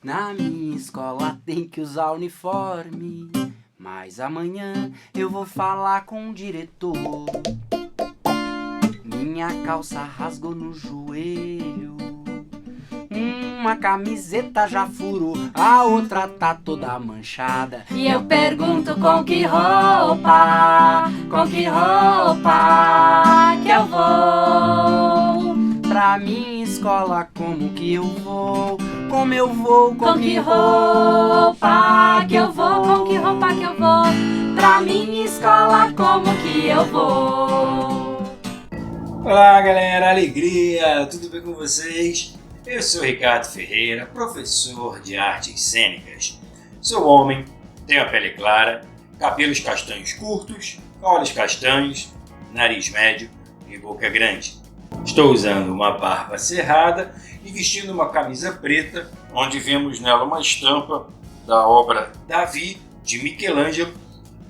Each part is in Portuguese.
Na minha escola tem que usar uniforme, mas amanhã eu vou falar com o diretor. Minha calça rasgou no joelho, uma camiseta já furou, a outra tá toda manchada. E eu pergunto com que roupa que eu vou pra minha escola, como que eu vou? Como eu vou? Com que roupa que eu vou? Com que roupa que eu vou pra minha escola, como que eu vou? Olá galera, alegria, tudo bem com vocês? Eu sou Ricardo Ferreira, professor de artes cênicas. Sou homem, tenho a pele clara, cabelos castanhos curtos, olhos castanhos, nariz médio e boca grande. Estou usando uma barba cerrada e vestindo uma camisa preta, onde vemos nela uma estampa da obra Davi, de Michelangelo,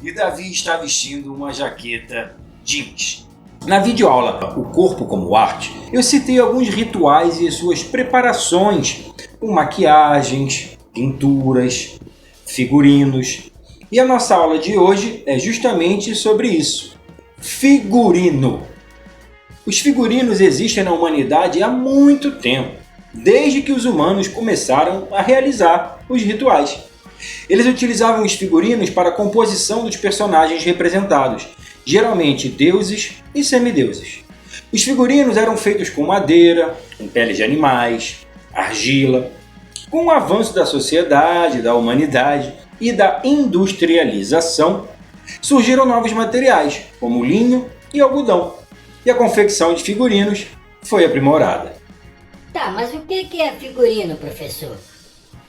e Davi está vestindo uma jaqueta jeans. Na videoaula O Corpo como Arte, eu citei alguns rituais e suas preparações, com maquiagens, pinturas, figurinos. E a nossa aula de hoje é justamente sobre isso: figurino. Os figurinos existem na humanidade há muito tempo, desde que os humanos começaram a realizar os rituais. Eles utilizavam os figurinos para a composição dos personagens representados, geralmente deuses e semideuses. Os figurinos eram feitos com madeira, com peles de animais, argila. Com o avanço da sociedade, da humanidade e da industrialização, surgiram novos materiais, como linho e algodão, e a confecção de figurinos foi aprimorada. Tá, mas o que é figurino, professor?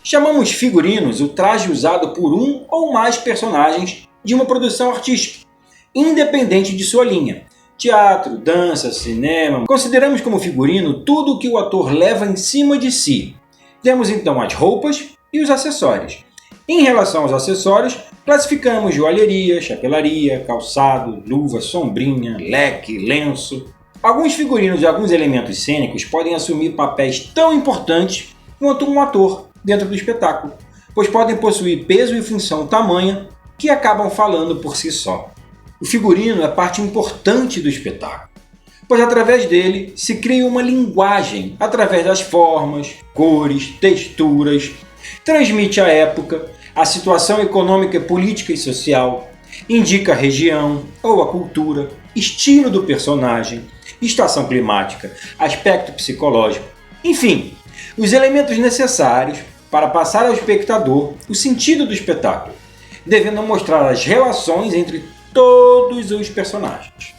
Chamamos figurinos o traje usado por um ou mais personagens de uma produção artística, independente de sua linha. Teatro, dança, cinema. Consideramos como figurino tudo o que o ator leva em cima de si. Temos então as roupas e os acessórios. Em relação aos acessórios, classificamos joalheria, chapelaria, calçado, luva, sombrinha, leque, lenço. Alguns figurinos e alguns elementos cênicos podem assumir papéis tão importantes quanto um ator dentro do espetáculo, pois podem possuir peso e função tamanha que acabam falando por si só. O figurino é parte importante do espetáculo, pois através dele se cria uma linguagem através das formas, cores, texturas, transmite a época, a situação econômica, política e social, indica a região ou a cultura, estilo do personagem, estação climática, aspecto psicológico, enfim, os elementos necessários para passar ao espectador o sentido do espetáculo, devendo mostrar as relações entre todos os personagens.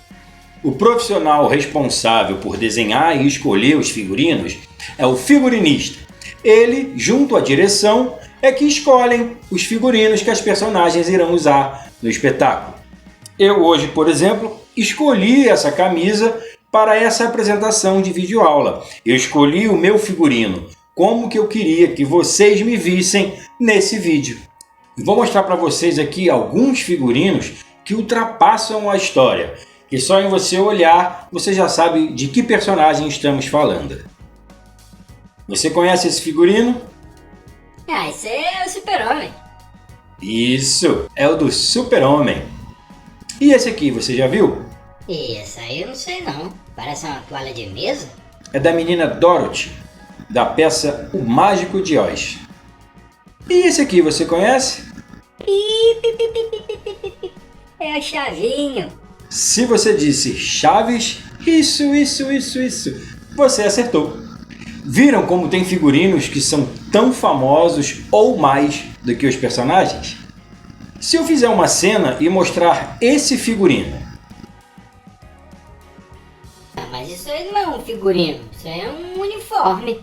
O profissional responsável por desenhar e escolher os figurinos é o figurinista. Ele, junto à direção, é que escolhem os figurinos que as personagens irão usar no espetáculo. Eu hoje, por exemplo, escolhi essa camisa para essa apresentação de videoaula. Eu escolhi o meu figurino, como que eu queria que vocês me vissem nesse vídeo. Vou mostrar para vocês aqui alguns figurinos que ultrapassam a história, que só em você olhar você já sabe de que personagem estamos falando. Você conhece esse figurino? Ah, esse é o Super-Homem. Isso, é o do Super-Homem. E esse aqui, você já viu? Esse aí eu não sei não. Parece uma toalha de mesa. É da menina Dorothy, da peça O Mágico de Oz. E esse aqui, você conhece? É o Chavinho. Se você disse Chaves, isso, você acertou. Viram como tem figurinos que são tão famosos ou mais do que os personagens? Se eu fizer uma cena e mostrar esse figurino. Ah, mas isso aí não é um figurino, isso aí é um uniforme.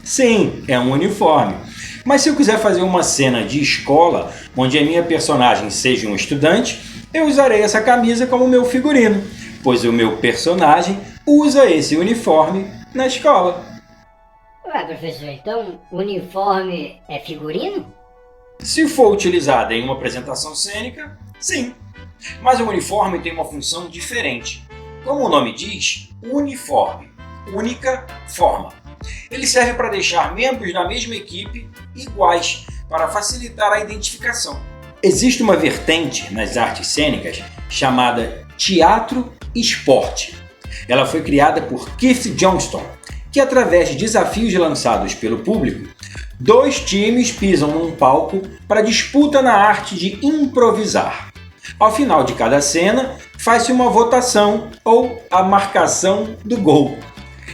Sim, é um uniforme. Mas se eu quiser fazer uma cena de escola, onde a minha personagem seja um estudante, eu usarei essa camisa como meu figurino, pois o meu personagem usa esse uniforme na escola. Ué, professor, então uniforme é figurino? Se for utilizada em uma apresentação cênica, sim. Mas o uniforme tem uma função diferente. Como o nome diz, uniforme, única forma. Ele serve para deixar membros da mesma equipe iguais, para facilitar a identificação. Existe uma vertente nas artes cênicas chamada teatro-esporte. Ela foi criada por Keith Johnston, que através de desafios lançados pelo público, 2 times pisam num palco para disputa na arte de improvisar. Ao final de cada cena, faz-se uma votação ou a marcação do gol.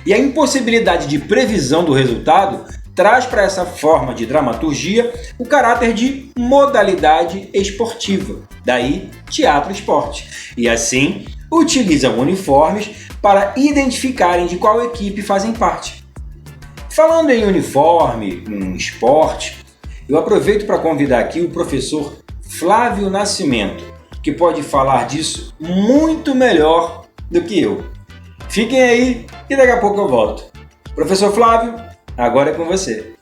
E a impossibilidade de previsão do resultado traz para essa forma de dramaturgia o caráter de modalidade esportiva, daí teatro-esporte. E assim, utilizam uniformes para identificarem de qual equipe fazem parte. Falando em uniforme, em esporte, eu aproveito para convidar aqui o professor Flávio Nascimento, que pode falar disso muito melhor do que eu. Fiquem aí e daqui a pouco eu volto. Professor Flávio, agora é com você.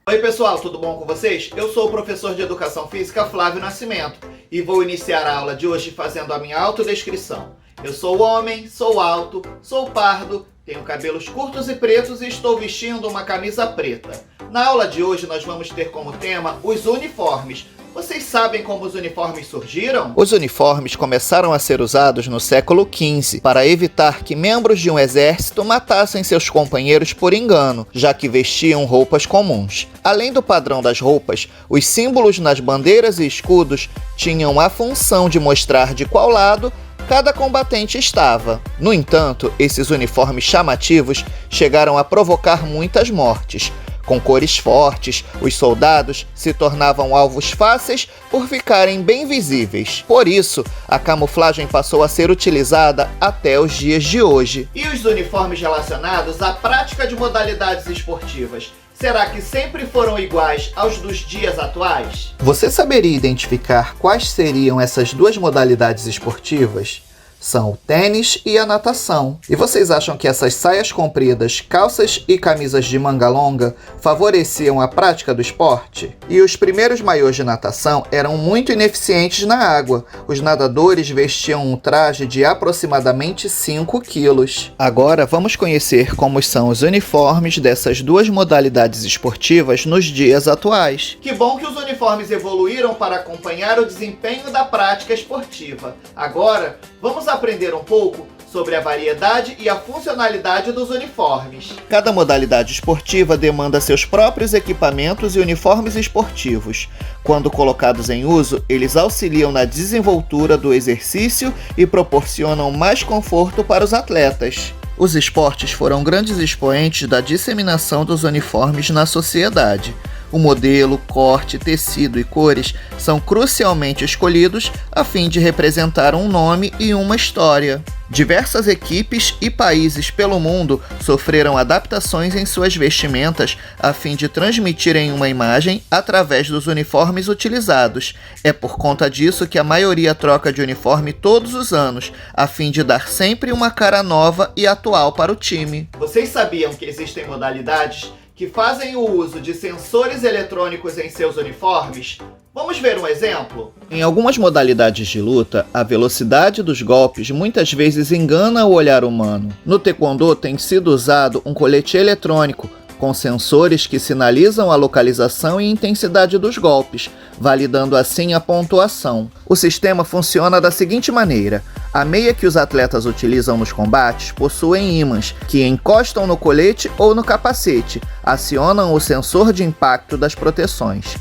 Oi pessoal, tudo bom com vocês? Eu sou o professor de Educação Física Flávio Nascimento e vou iniciar a aula de hoje fazendo a minha autodescrição. Eu sou homem, sou alto, sou pardo, tenho cabelos curtos e pretos e estou vestindo uma camisa preta. Na aula de hoje nós vamos ter como tema os uniformes. Vocês sabem como os uniformes surgiram? Os uniformes começaram a ser usados no século XV para evitar que membros de um exército matassem seus companheiros por engano, já que vestiam roupas comuns. Além do padrão das roupas, os símbolos nas bandeiras e escudos tinham a função de mostrar de qual lado cada combatente estava. No entanto, esses uniformes chamativos chegaram a provocar muitas mortes. Com cores fortes, os soldados se tornavam alvos fáceis por ficarem bem visíveis. Por isso, a camuflagem passou a ser utilizada até os dias de hoje. E os uniformes relacionados à prática de modalidades esportivas? Será que sempre foram iguais aos dos dias atuais? Você saberia identificar quais seriam essas 2 modalidades esportivas? São o tênis e a natação. E vocês acham que essas saias compridas, calças e camisas de manga longa favoreciam a prática do esporte? E os primeiros maiôs de natação eram muito ineficientes na água. Os nadadores vestiam um traje de aproximadamente 5 quilos. Agora vamos conhecer como são os uniformes dessas 2 modalidades esportivas nos dias atuais. Que bom que os uniformes evoluíram para acompanhar o desempenho da prática esportiva. Agora, vamos aprender um pouco sobre a variedade e a funcionalidade dos uniformes. Cada modalidade esportiva demanda seus próprios equipamentos e uniformes esportivos. Quando colocados em uso, eles auxiliam na desenvoltura do exercício e proporcionam mais conforto para os atletas. Os esportes foram grandes expoentes da disseminação dos uniformes na sociedade. O modelo, corte, tecido e cores são crucialmente escolhidos a fim de representar um nome e uma história. Diversas equipes e países pelo mundo sofreram adaptações em suas vestimentas a fim de transmitirem uma imagem através dos uniformes utilizados. É por conta disso que a maioria troca de uniforme todos os anos, a fim de dar sempre uma cara nova e atual para o time. Vocês sabiam que existem modalidades que fazem o uso de sensores eletrônicos em seus uniformes? Vamos ver um exemplo? Em algumas modalidades de luta, a velocidade dos golpes muitas vezes engana o olhar humano. No taekwondo tem sido usado um colete eletrônico, com sensores que sinalizam a localização e intensidade dos golpes, validando assim a pontuação. O sistema funciona da seguinte maneira: a meia que os atletas utilizam nos combates possuem ímãs que encostam no colete ou no capacete, acionam o sensor de impacto das proteções.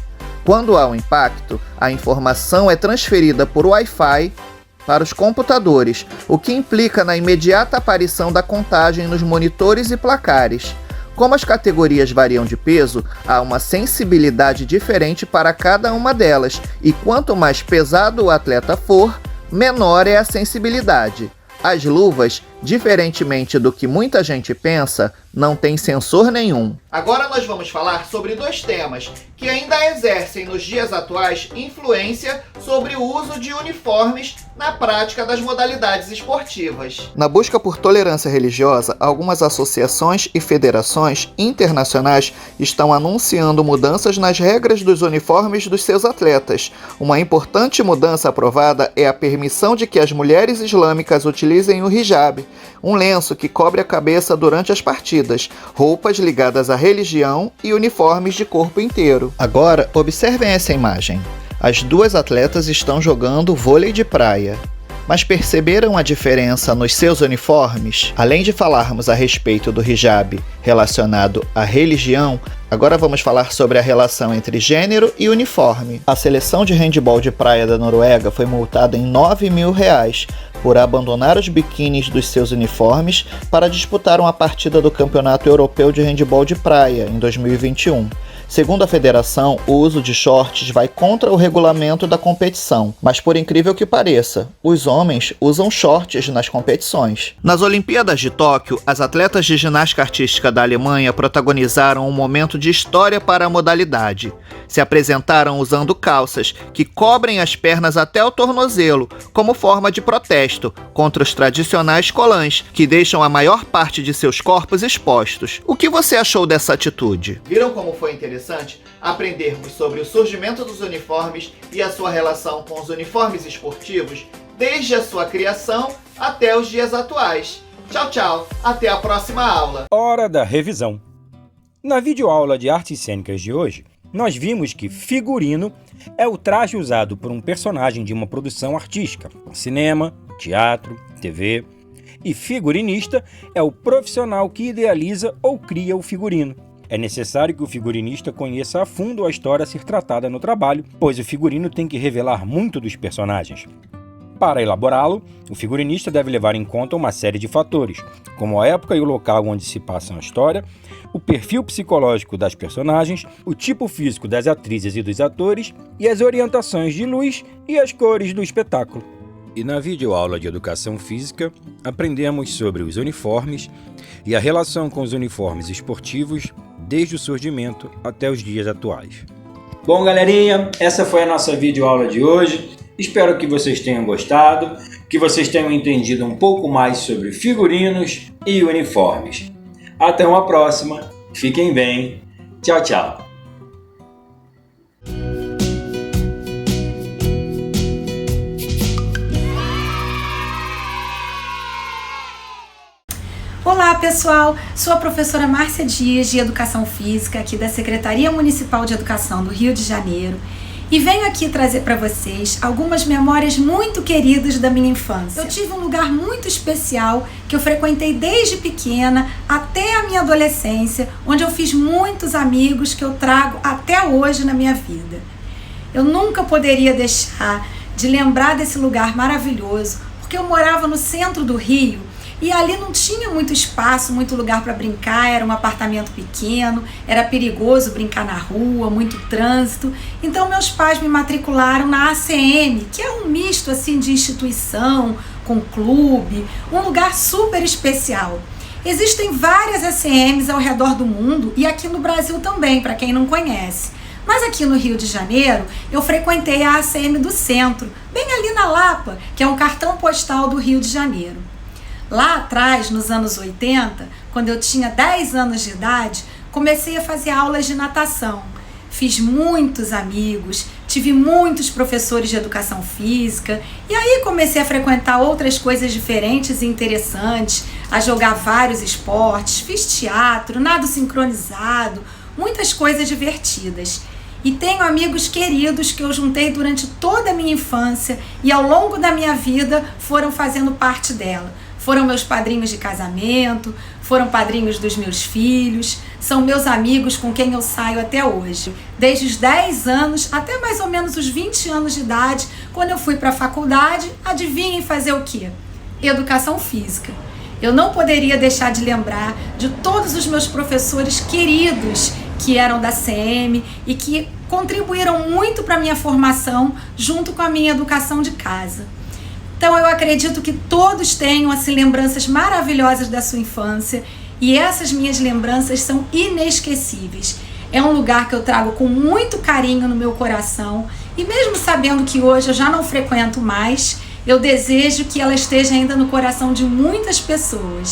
Quando há um impacto, a informação é transferida por Wi-Fi para os computadores, o que implica na imediata aparição da contagem nos monitores e placares. Como as categorias variam de peso, há uma sensibilidade diferente para cada uma delas, e quanto mais pesado o atleta for, menor é a sensibilidade. As luvas, diferentemente do que muita gente pensa, não têm sensor nenhum. Agora nós vamos falar sobre 2 temas que ainda exercem nos dias atuais influência sobre o uso de uniformes na prática das modalidades esportivas. Na busca por tolerância religiosa, algumas associações e federações internacionais estão anunciando mudanças nas regras dos uniformes dos seus atletas. Uma importante mudança aprovada é a permissão de que as mulheres islâmicas utilizem o hijab. um lenço que cobre a cabeça durante as partidas, roupas ligadas à religião e uniformes de corpo inteiro. Agora, observem essa imagem. As duas atletas estão jogando vôlei de praia. Mas perceberam a diferença nos seus uniformes? Além de falarmos a respeito do hijab relacionado à religião, agora vamos falar sobre a relação entre gênero e uniforme. A seleção de handebol de praia da Noruega foi multada em R$9.000 por abandonar os biquínis dos seus uniformes para disputar uma partida do Campeonato Europeu de Handebol de Praia em 2021. Segundo a federação, o uso de shorts vai contra o regulamento da competição, mas por incrível que pareça, os homens usam shorts nas competições. Nas Olimpíadas de Tóquio, as atletas de ginástica artística da Alemanha protagonizaram um momento de história para a modalidade. Se apresentaram usando calças que cobrem as pernas até o tornozelo, como forma de protesto contra os tradicionais colãs, que deixam a maior parte de seus corpos expostos. O que você achou dessa atitude? Viram como foi interessante aprendermos sobre o surgimento dos uniformes e a sua relação com os uniformes esportivos, desde a sua criação até os dias atuais. Tchau, tchau. Até a próxima aula. Hora da revisão. Na videoaula de artes cênicas de hoje, nós vimos que figurino é o traje usado por um personagem de uma produção artística, cinema, teatro, TV, e figurinista é o profissional que idealiza ou cria o figurino. É necessário que o figurinista conheça a fundo a história a ser tratada no trabalho, pois o figurino tem que revelar muito dos personagens. Para elaborá-lo, o figurinista deve levar em conta uma série de fatores, como a época e o local onde se passa a história, o perfil psicológico das personagens, o tipo físico das atrizes e dos atores e as orientações de luz e as cores do espetáculo. E na videoaula de Educação Física, aprendemos sobre os uniformes e a relação com os uniformes esportivos desde o surgimento até os dias atuais. Bom, galerinha, essa foi a nossa videoaula de hoje. Espero que vocês tenham gostado, que vocês tenham entendido um pouco mais sobre figurinos e uniformes. Até uma próxima. Fiquem bem. Tchau, tchau. Olá pessoal, sou a professora Márcia Dias de Educação Física aqui da Secretaria Municipal de Educação do Rio de Janeiro e venho aqui trazer para vocês algumas memórias muito queridas da minha infância. Eu tive um lugar muito especial que eu frequentei desde pequena até a minha adolescência, onde eu fiz muitos amigos que eu trago até hoje na minha vida. Eu nunca poderia deixar de lembrar desse lugar maravilhoso, porque eu morava no centro do Rio. E ali não tinha muito espaço, muito lugar para brincar, era um apartamento pequeno, era perigoso brincar na rua, muito trânsito. Então meus pais me matricularam na ACM, que é um misto assim de instituição, com clube, um lugar super especial. Existem várias ACMs ao redor do mundo e aqui no Brasil também, para quem não conhece. Mas aqui no Rio de Janeiro, eu frequentei a ACM do Centro, bem ali na Lapa, que é um cartão postal do Rio de Janeiro. Lá atrás, nos anos 80, quando eu tinha 10 anos de idade, comecei a fazer aulas de natação. Fiz muitos amigos, tive muitos professores de educação física e aí comecei a frequentar outras coisas diferentes e interessantes, a jogar vários esportes, fiz teatro, nado sincronizado, muitas coisas divertidas. E tenho amigos queridos que eu juntei durante toda a minha infância e ao longo da minha vida foram fazendo parte dela. Foram meus padrinhos de casamento, foram padrinhos dos meus filhos, são meus amigos com quem eu saio até hoje. Desde os 10 anos até mais ou menos os 20 anos de idade, quando eu fui para a faculdade, adivinhem fazer o quê? Educação Física. Eu não poderia deixar de lembrar de todos os meus professores queridos que eram da CM e que contribuíram muito para a minha formação junto com a minha educação de casa. Então eu acredito que todos tenham assim, lembranças maravilhosas da sua infância e essas minhas lembranças são inesquecíveis. É um lugar que eu trago com muito carinho no meu coração e mesmo sabendo que hoje eu já não frequento mais, eu desejo que ela esteja ainda no coração de muitas pessoas.